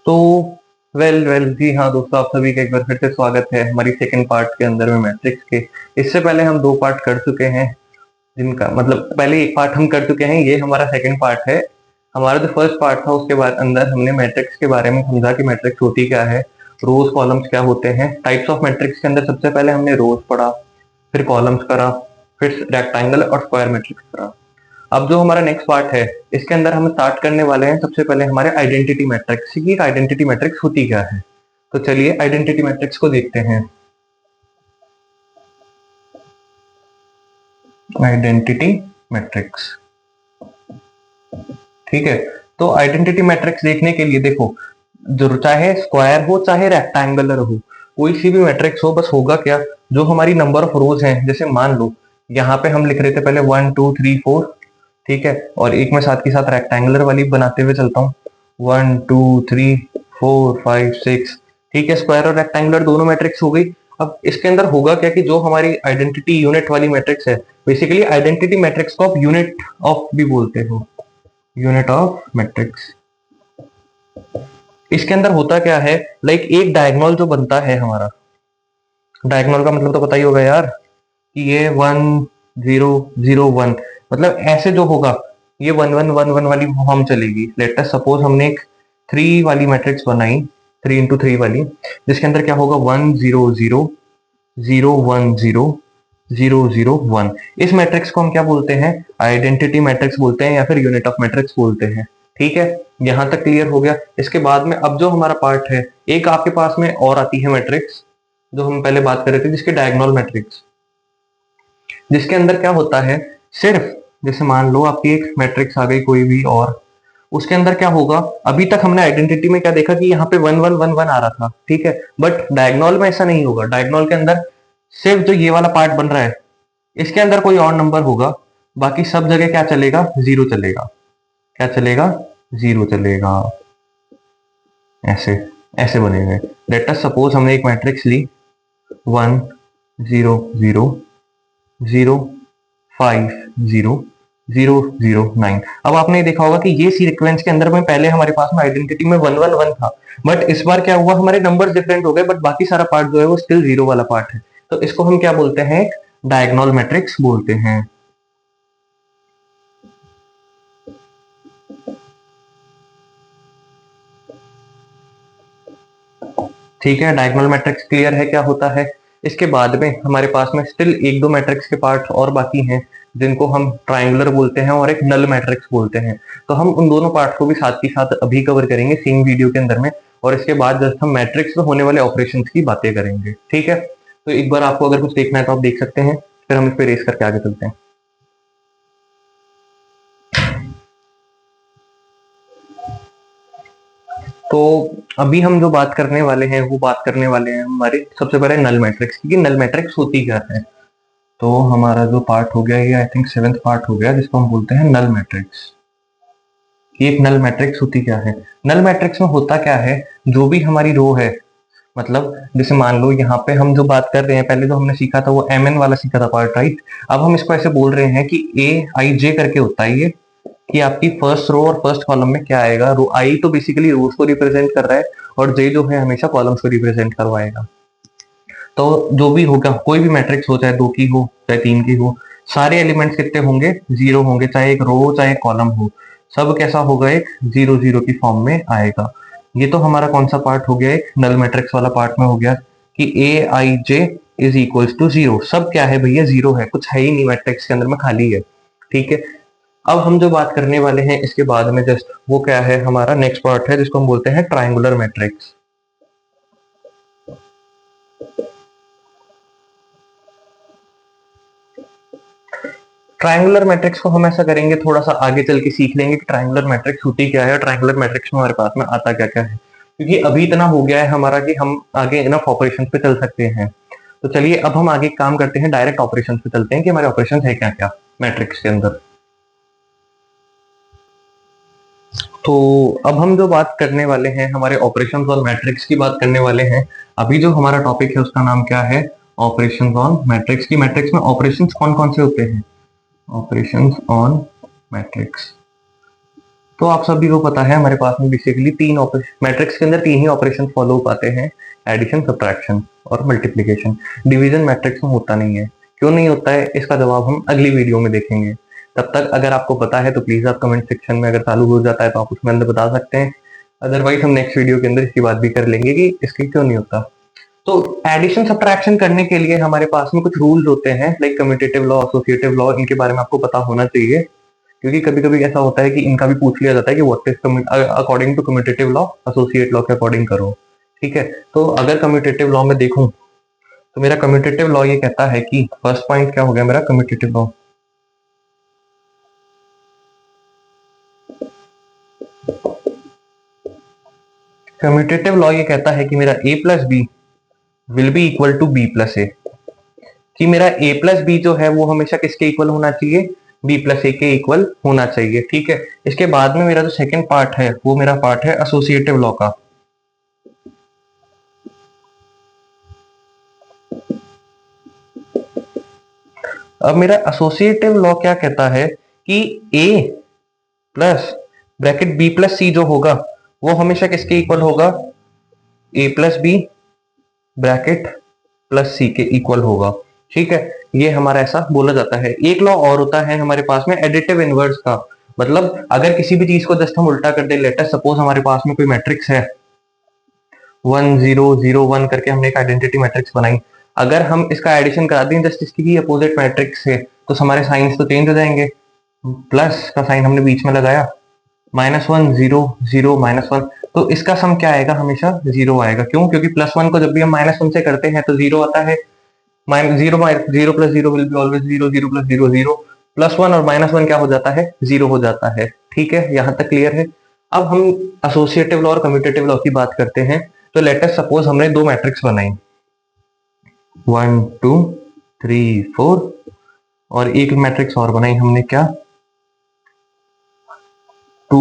तो well well जी हाँ दोस्तों, आप सभी का एक बार फिर से स्वागत है हमारी सेकंड पार्ट के अंदर में मैट्रिक्स के। इससे पहले हम दो पार्ट कर चुके हैं, जिनका मतलब पहले एक पार्ट हम कर चुके हैं, ये हमारा सेकंड पार्ट है। हमारा जो फर्स्ट पार्ट था उसके बाद अंदर हमने मैट्रिक्स के बारे में समझा कि मैट्रिक्स होती क्या है, रोज कॉलम्स क्या होते हैं, टाइप्स ऑफ मैट्रिक्स के अंदर सबसे पहले हमने रोज पढ़ा, फिर कॉलम्स करा, फिर रेक्टेंगल और स्क्वायर मैट्रिक्स करा। अब जो हमारा नेक्स्ट पार्ट है, इसके अंदर हम स्टार्ट करने वाले हैं सबसे पहले हमारे आइडेंटिटी मैट्रिक्स की। आइडेंटिटी मैट्रिक्स होती क्या है, तो चलिए आइडेंटिटी मैट्रिक्स को देखते हैं। आइडेंटिटी मैट्रिक्स, ठीक है। तो आइडेंटिटी मैट्रिक्स देखने के लिए देखो, जो चाहे स्क्वायर हो चाहे रेक्टेंगुलर हो, कोई सी भी मैट्रिक्स हो, बस होगा क्या, जो हमारी नंबर ऑफ रोज हैं, जैसे मान लो यहाँ पे हम लिख रहे थे पहले 1 2 3 4, ठीक है, और एक मैं साथ के साथ रेक्टेंगुलर वाली बनाते हुए चलता हूँ, 1 2 3 4 5 6, ठीक है। स्क्वायर और रेक्टेंगुलर दोनों मैट्रिक्स हो गई। अब इसके अंदर होगा क्या कि जो हमारी आइडेंटिटी यूनिट वाली मैट्रिक्स है, बेसिकली आइडेंटिटी मैट्रिक्स को आप यूनिट ऑफ भी बोलते हो, यूनिट ऑफ मैट्रिक्स। इसके अंदर होता क्या है, लाइक एक डायगोनल जो बनता है हमारा, डायगोनल का मतलब तो पता ही होगा यार, कि ये 1 0 0 1, मतलब ऐसे जो होगा ये 1 1 1 1 वाली फॉर्म चलेगी। लेट अस सपोज हमने एक 3 वाली मैट्रिक्स बनाई, 3 into 3 वाली, जिसके अंदर क्या होगा 1 0 0 0 1 0 0 0 1। इस मैट्रिक्स को हम क्या बोलते हैं, आइडेंटिटी मैट्रिक्स बोलते हैं या फिर यूनिट ऑफ मैट्रिक्स बोलते हैं, ठीक है। यहां तक क्लियर हो गया। इसके बाद में अब जो हमारा पार्ट है, एक आपके पास में और आती है मैट्रिक्स, जो हम पहले बात कर रहे थे, जिसके डायगोनल मैट्रिक्स, जिसके अंदर क्या होता है, सिर्फ जैसे मान लो आपकी एक मैट्रिक्स आ गई कोई भी, और उसके अंदर क्या होगा, अभी तक हमने आइडेंटिटी में क्या देखा कि यहाँ पे 1 1 1 1 आ रहा था, ठीक है, बट डायगोनल में ऐसा नहीं होगा। डायगोनल के अंदर सिर्फ जो ये वाला पार्ट बन रहा है, इसके अंदर कोई और नंबर होगा, बाकी सब जगह क्या चलेगा, जीरो चलेगा। क्या चलेगा, जीरो चलेगा। ऐसे ऐसे बनेगा। लेट अस सपोज हमने एक मैट्रिक्स ली 1 0 0 0 5 0 0 0 9। अब आपने देखा होगा कि ये सीक्वेंस के अंदर में पहले हमारे पास में आइडेंटिटी में 1 1 1 था, बट इस बार क्या हुआ, हमारे नंबर डिफरेंट हो गए, बट बाकी सारा पार्ट जो है वो स्टिल जीरो वाला पार्ट है। तो इसको हम क्या बोलते हैं, डायगोनल मैट्रिक्स बोलते हैं, ठीक है। डायगोनल मैट्रिक्स क्लियर है क्या होता है। इसके बाद में हमारे पास में स्टिल एक दो मैट्रिक्स के पार्ट्स और बाकी हैं, जिनको हम ट्रायंगुलर बोलते हैं और एक नल मैट्रिक्स बोलते हैं। तो हम उन दोनों पार्ट्स को भी साथ ही साथ अभी कवर करेंगे सेम वीडियो के अंदर में, और इसके बाद जस्ट हम मैट्रिक्स में होने वाले ऑपरेशंस की बातें करेंगे, ठीक है। तो एक बार आपको अगर कुछ देखना है तो आप देख सकते हैं, फिर हम इस पे रेस करके आगे चलते हैं। तो अभी हम जो बात करने वाले हैं वो बात करने वाले हैं हमारे सबसे पहले नल मैट्रिक्स की, कि नल मैट्रिक्स होती क्या है। तो हमारा जो पार्ट हो गया ये आई थिंक सेवेंथ पार्ट हो गया, जिसको हम बोलते हैं नल मैट्रिक्स। कि एक नल मैट्रिक्स होती क्या है, नल मैट्रिक्स में होता क्या है, जो भी हमारी रो है, मतलब जैसे मान लो यहाँ पे हम जो बात कर रहे हैं, पहले जो हमने सीखा था वो एम एन वाला सीखा था पार्ट, राइट। अब हम इसको ऐसे बोल रहे हैं कि ए आई जे करके होता है ये, कि आपकी फर्स्ट रो और फर्स्ट कॉलम में क्या आएगा। रो आई तो बेसिकली रोज को रिप्रेजेंट कर रहा है, और जे जो है हमेशा कॉलम्स को रिप्रेजेंट करवाएगा। तो जो भी होगा, कोई भी मैट्रिक्स हो, चाहे 2 की हो चाहे 3 की हो, सारे एलिमेंट्स कितने होंगे, जीरो होंगे, चाहे एक रो चाहे कॉलम हो, सब कैसा होगा, एक जीरो जीरो की फॉर्म में आएगा। ये तो हमारा कौन सा पार्ट हो गया, एक नल मैट्रिक्स वाला पार्ट में हो गया, कि ए आई जे इज इक्वल्स टू जीरो। सब क्या है भैया, जीरो है, कुछ है ही नहीं मैट्रिक्स के अंदर में, खाली है, ठीक है। अब हम जो बात करने वाले हैं इसके बाद में जस्ट वो क्या है, हमारा नेक्स्ट पार्ट है, जिसको हम बोलते हैं ट्रायंगुलर मैट्रिक्स। ट्रायंगुलर मैट्रिक्स को हम ऐसा करेंगे, थोड़ा सा आगे चल के सीख लेंगे कि ट्रायंगुलर मैट्रिक्स होती क्या है, ट्रायंगुलर मैट्रिक्स में हमारे पास में आता क्या क्या है, क्योंकि अभी इतना हो गया है हमारा कि हम आगे इनफ ऑपरेशन पे चल सकते हैं। तो चलिए अब हम आगे काम करते हैं, डायरेक्ट ऑपरेशन पे चलते हैं कि हमारे ऑपरेशन है क्या क्या मैट्रिक्स के अंदर। तो अब हम जो बात करने वाले हैं, हमारे ऑपरेशंस और मैट्रिक्स की बात करने वाले हैं। अभी जो हमारा टॉपिक है उसका नाम क्या है, ऑपरेशंस ऑन मैट्रिक्स। की मैट्रिक्स में ऑपरेशंस कौन कौन से होते हैं, ऑपरेशंस ऑन मैट्रिक्स। तो आप सभी को पता है हमारे पास में बेसिकली तीन ऑपरेशन मैट्रिक्स के अंदर तीन ही ऑपरेशन फॉलो हो पाते हैं, एडिशन, सब्ट्रैक्शन और मल्टीप्लिकेशन। डिवीजन मैट्रिक्स में होता नहीं है। क्यों नहीं होता है, इसका जवाब हम अगली वीडियो में देखेंगे। तब तक अगर आपको पता है तो प्लीज आप कमेंट सेक्शन में, अगर चालू हो जाता है तो आप उसमें अंदर बता सकते हैं। अदरवाइज हम नेक्स्ट वीडियो के अंदर इसकी बात भी कर लेंगे कि इसकी क्यों नहीं होता। तो एडिशन सब्ट्रैक्शन करने के लिए हमारे पास में कुछ रूल्स होते हैं, like commutative law, associative law, इनके बारे में आपको पता होना चाहिए, क्योंकि कभी कभी ऐसा होता है कि इनका भी पूछ लिया जाता है कि what is according to commutative law, associate law के अकॉर्डिंग करो। ठीक है, तो अगर कम्यूटेटिव लॉ में देखूं तो मेरा कम्यूटेटिव लॉ ये कहता है कि फर्स्ट पॉइंट क्या हो गया मेरा कम्यूटेटिव लॉ, कम्यूटेटिव लॉ ये कहता है कि मेरा a plus B will be equal to b plus A, कि मेरा a प्लस बी जो है वो हमेशा किसके इक्वल होना चाहिए, b प्लस ए के इक्वल होना चाहिए। ठीक है, इसके बाद में मेरा जो सेकंड पार्ट है वो मेरा पार्ट है एसोसिएटिव लॉ का। अब मेरा एसोसिएटिव लॉ क्या कहता है कि a plus bracket b plus C जो होगा वो हमेशा किसके इक्वल होगा, a plus B bracket plus C के इक्वल होगा। ठीक है, ये हमारा ऐसा बोला जाता है। एक लॉ और होता है हमारे पास में एडिटिव इनवर्स का, मतलब अगर किसी भी चीज को जस्ट हम उल्टा कर दे, लेटर सपोज हमारे पास में कोई मैट्रिक्स है 1 0 0 1 करके हमने एक आइडेंटिटी मैट्रिक्स बनाई, अगर हम इसका एडिशन करा दें जस्ट इसकी ही अपोजिट मैट्रिक्स से तो हमारे साइंस तो चेंज हो जाएंगे। प्लस का साइन हमने बीच में लगाया, -1 0 0 -1, तो इसका सम क्या आएगा, हमेशा 0 आएगा। क्यों, क्योंकि +1 को जब भी हम -1 से करते हैं तो 0 आता है। Zero zero plus zero will be always zero, zero plus zero zero, +1 और -1 क्या हो जाता है, 0 हो जाता है। ठीक है, यहां तक क्लियर है। अब हम एसोसिएटिव लॉ और कम्यूटेटिव लॉ की बात करते हैं। तो लेट अस सपोज हमने दो मैट्रिक्स बनाई 1 2 3 4, और एक मैट्रिक्स और बनाई हमने क्या 2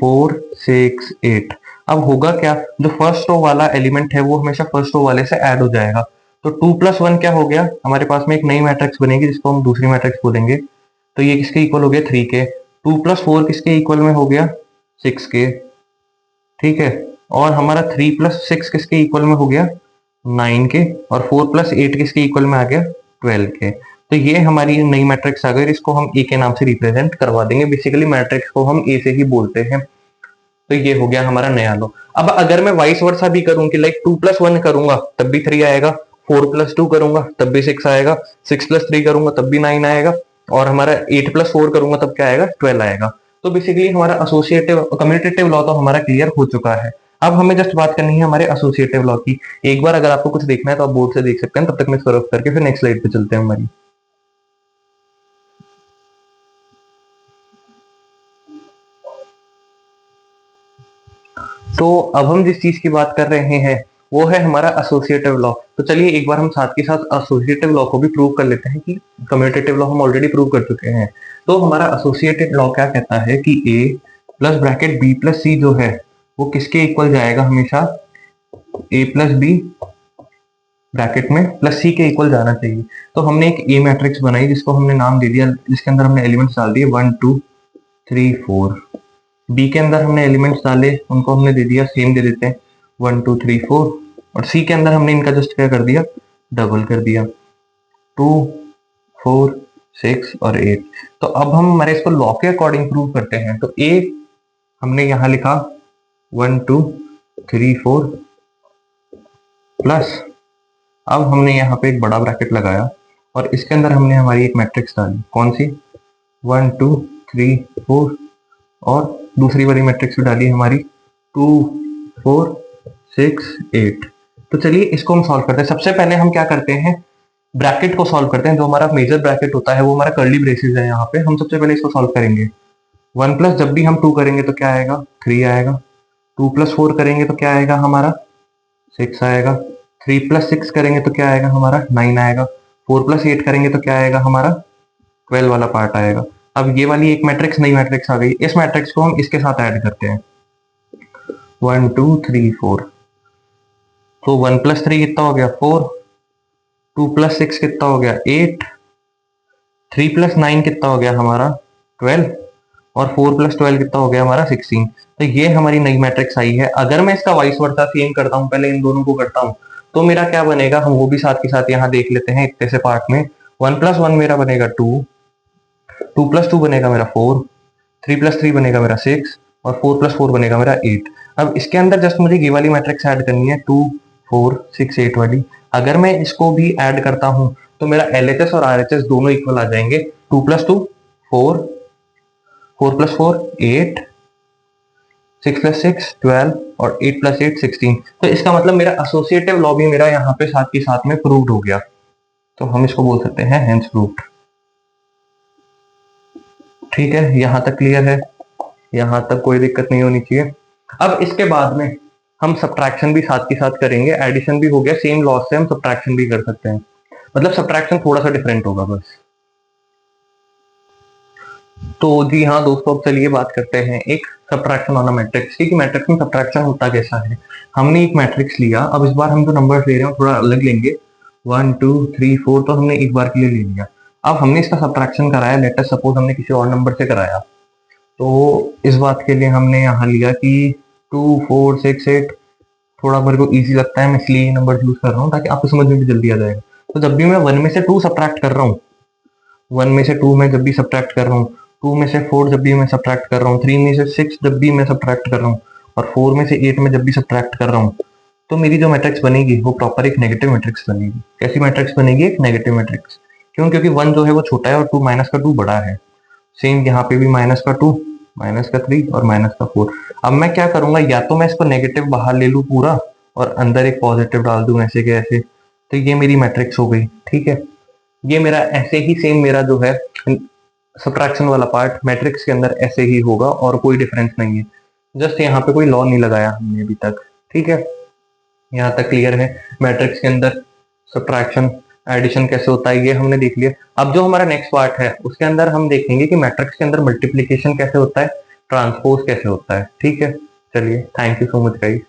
4 6 8। अब होगा क्या, जो फर्स्ट रो वाला एलिमेंट है वो हमेशा फर्स्ट रो वाले से ऐड हो जाएगा। तो 2 + 1 क्या हो गया, हमारे पास में एक नई मैट्रिक्स बनेगी जिसको हम दूसरी मैट्रिक्स बोलेंगे। तो ये किसके इक्वल हो गया, 3 के। 2 + 4 किसके इक्वल में हो गया, 6 के। ठीक है, और हमारा 3 + 6 किसके इक्वल में हो गया, 9 के। और 4 + 8 किसके इक्वल में आ गया, 12 के। तो ये हमारी नई मैट्रिक्स आ गई, इसको हम ए के नाम से रिप्रेजेंट करवा देंगे। बेसिकली मैट्रिक्स को हम ए से ही बोलते हैं। तो ये हो गया हमारा नया लो। अब अगर मैं वाइस वर्सा भी करूं कि लाइक 2 + 1 करूंगा तब भी 3 आएगा, 4 + 2 करूंगा तब भी 6 आएगा, 6 + 3 करूंगा तब भी 9 आएगा, और हमारा 8 + 4 करूंगा तब क्या आएगा, 12 आएगा। तो बेसिकली हमारा एसोसिएटिव कम्यूटेटिव लॉ तो हमारा क्लियर हो चुका है। अब हमें जस्ट बात करनी है हमारे एसोसिएटिव लॉ की। एक बार अगर आपको कुछ देखना है तो आप बोर्ड से देख सकते हैं, तब तक मैं इसको रफ करके फिर नेक्स्ट स्लाइड पे चलते हैं हमारी। तो अब हम जिस चीज की बात कर रहे हैं वो है हमारा एसोसिएटिव लॉ। तो चलिए एक बार हम साथ के साथ एसोसिएटिव लॉ को भी प्रूव कर लेते हैं कि कम्यूटेटिव लॉ हम ऑलरेडी प्रूव कर चुके हैं। तो हमारा एसोसिएटेड लॉ क्या कहता है कि a plus bracket b plus C जो है वो किसके इक्वल जाएगा, हमेशा a प्लस बी ब्रैकेट में प्लस सी के इक्वल जाना चाहिए। तो हमने एक ए मैट्रिक्स बनाई जिसको हमने नाम दे दिया, जिसके अंदर हमने एलिमेंट्स डाल दिए 1 2 3 4। बी के अंदर हमने एलिमेंट्स डाले, उनको हमने दे दिया सेम दे देते हैं 1 2 3 4। और सी के अंदर हमने इनका जस्ट क्या कर दिया, डबल कर दिया 2 4 6 और 8। तो अब हम हमारे इसको लॉ के अकॉर्डिंग प्रूव करते हैं। तो ए हमने यहां लिखा 1 2 3 4 प्लस, अब हमने यहाँ पे एक बड़ा ब्रैकेट लगाया और इसके अंदर हमने हमारी एक मैट्रिक्स डाली, कौन सी 1 2 3 4, और दूसरी वाली मैट्रिक्स भी डाली हमारी 2 4 6 8। तो चलिए इसको हम सॉल्व करते हैं। सबसे पहले हम क्या करते हैं, ब्रैकेट को सॉल्व करते हैं। जो हमारा मेजर ब्रैकेट होता है वो हमारा कर्ली ब्रेसेस है यहाँ पे। हम सबसे पहले इसको सॉल्व करेंगे। 1 प्लस जब भी हम 2 करेंगे तो क्या आएगा, 3 आएगा। 2 + 4 करेंगे तो क्या आएगा, हमारा 6 आएगा। 3 + 6 करेंगे तो क्या आएगा, हमारा 9 आएगा। 4 + 8 करेंगे तो क्या आएगा, हमारा 12 वाला पार्ट आएगा। अब ये वाली एक मैट्रिक्स नई मैट्रिक्स आ गई, इस मैट्रिक्स को हम इसके साथ ऐड करते हैं 1 2 3 4। तो 1 + 3 कितना हो गया, 4। 2 + 6 कितना हो गया, 8। 3 + 9 कितना हो गया हमारा, 12। और 4+12 कितना हो गया हमारा 16। तो ये हमारी नई मैट्रिक्स आई है। अगर मैं इसका वाइस वर्सा सेम करता हूँ, पहले इन दोनों को करता हूँ, तो मेरा क्या बनेगा हम वो भी साथ के साथ यहाँ देख लेते हैं इतने से पार्ट में। 1+1 मेरा बनेगा 2, 2+2 बनेगा मेरा 4, 3+3 बनेगा मेरा 6 और 4+4 बनेगा मेरा 8। अब इसके अंदर जस्ट मुझे ये वाली मैट्रिक्स ऐड करनी है 2 4 6 8 वाली। अगर मैं इसको भी ऐड करता हूं तो मेरा LHS और RHS दोनों इक्वल आ जाएंगे। 2+2 4, 4+4 8, 6+6 12 और 8+8 16। तो इसका मतलब मेरा एसोसिएटिव लॉ भी मेरा यहाँ पे साथ के साथ में प्रूव्ड हो गया। तो हम इसको बोल सकते हैं हेंस प्रूव्ड। ठीक है, यहां तक क्लियर है, यहां तक कोई दिक्कत नहीं होनी चाहिए। अब इसके बाद में हम सब्ट्रैक्शन भी साथ के साथ करेंगे। एडिशन भी हो गया, सेम लॉ से हम सब्ट्रैक्शन भी कर सकते हैं, मतलब सब्ट्रैक्शन थोड़ा सा डिफरेंट होगा बस। तो जी हाँ दोस्तों, अब चलिए बात करते हैं एक सब्ट्रैक्शन ऑन अ मैट्रिक्स की, कि मैट्रिक्स में सब्ट्रैक्शन होता कैसा है। हमने एक मैट्रिक्स लिया, अब इस बार हम जो नंबर्स ले रहे हैं थोड़ा अलग लेंगे। 1 2 3 4 तो हमने एक बार के लिए ले लिया। अब हमने इसका सब्ट्रैक्शन कराया, लेट अस सपोज हमने किसी और नंबर से कराया। तो इस बात के लिए हमने यहाँ लिया कि 2 4 6 8 थोड़ा मेरे को इजी लगता है, मैं इसलिए ये नंबर यूज कर रहा हूँ ताकि आपको समझ में भी जल्दी आ जाएगा। तो जब भी मैं 1 में से 2 सब्ट्रैक्ट कर रहा हूँ, 1 में से 2 में जब भी सब्ट्रैक्ट कर रहा हूँ, 2 में से 4 जब भी मैं सब्ट्रैक्ट कर रहा हूँ, 3 में से 6 जब भी मैं सब्ट्रैक्ट कर रहा हूँ और 4 में से 8 में जब भी सब्ट्रैक्ट कर रहा हूँ, तो मेरी जो मैट्रिक्स बनेगी वो प्रॉपर एक नेगेटिव मैट्रिक्स बनेगी। कैसी मैट्रिक्स बनेगी? एक नेगेटिव मैट्रिक्स। क्यों? क्योंकि 1 जो है वो छोटा है और 2 माइनस का 2 बड़ा है। सेम यहाँ पे भी माइनस का 2, माइनस का 3 और माइनस का 4। अब मैं क्या करूंगा, या तो मैं इसको नेगेटिव बाहर ले लूं पूरा और अंदर एक पॉजिटिव डाल दूं ऐसे के ऐसे, तो ये मेरी मैट्रिक्स हो गई। ठीक है, ये मेरा ऐसे ही सेम मेरा जो है सब्ट्रैक्शन वाला पार्ट मैट्रिक्स के अंदर ऐसे ही होगा और कोई डिफरेंस नहीं है। जस्ट यहाँ पे कोई लॉ नहीं लगाया हमने अभी तक। ठीक है, यहाँ तक क्लियर है। मैट्रिक्स के अंदर सब्ट्रैक्शन एडिशन कैसे होता है ये हमने देख लिया। अब जो हमारा नेक्स्ट पार्ट है उसके अंदर हम देखेंगे कि मैट्रिक्स के अंदर मल्टीप्लीकेशन कैसे होता है, ट्रांसपोज कैसे होता है। ठीक है, चलिए, thank you so much guys.